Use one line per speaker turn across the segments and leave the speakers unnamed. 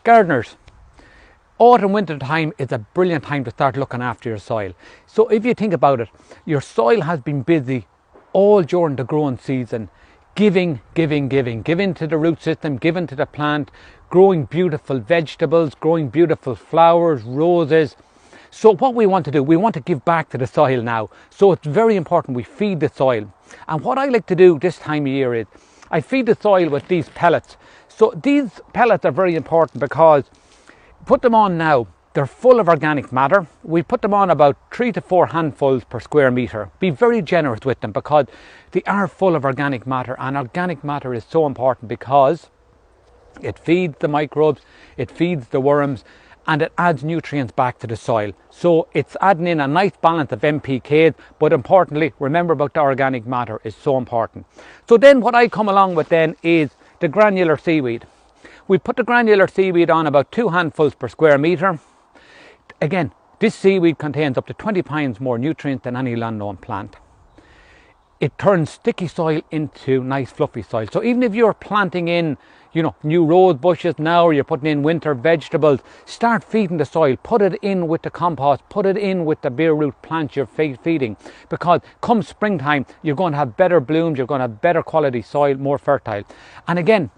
Gardeners, autumn, winter time is a brilliant time to start looking after your soil. So if you think about it, your soil has been busy all during the growing season, giving to the root system, giving to the plant, growing beautiful vegetables, growing beautiful flowers, roses. So what we want to do, we want to give back to the soil now. So it's very important we feed the soil. And what I like to do this time of year is, I feed the soil with these pellets. So these pellets are very important because put them on now, they're full of organic matter. We put them on about 3 to 4 handfuls per square metre. Be very generous with them because they are full of organic matter, and organic matter is so important because it feeds the microbes, it feeds the worms, and it adds nutrients back to the soil. So it's adding in a nice balance of NPKs, but importantly, remember about the organic matter is so important. So then what I come along with then is the granular seaweed. We put the granular seaweed on about 2 handfuls per square metre. Again, this seaweed contains up to 20 times more nutrients than any land-known plant. It turns sticky soil into nice fluffy soil. So even if you're planting in, new rose bushes now, or you're putting in winter vegetables, start feeding the soil. Put it in with the compost, put it in with the bare root plants you're feeding, because come springtime, you're going to have better blooms, you're going to have better quality soil, more fertile. And again,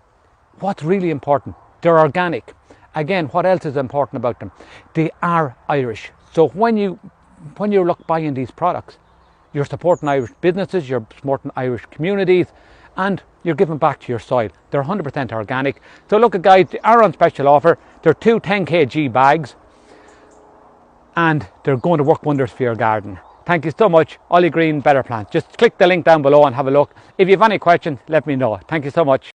what's really important, they're organic. Again, what else is important about them? They are Irish. So when you look buying these products, you're supporting Irish businesses, you're supporting Irish communities, and you're giving back to your soil. They're 100% organic. So look at guys, they are on special offer. They're 2 10 kg bags, and they're going to work wonders for your garden. Thank you so much. Ollie Greene, Better Plants. Just click the link down below and have a look. If you have any questions, let me know. Thank you so much.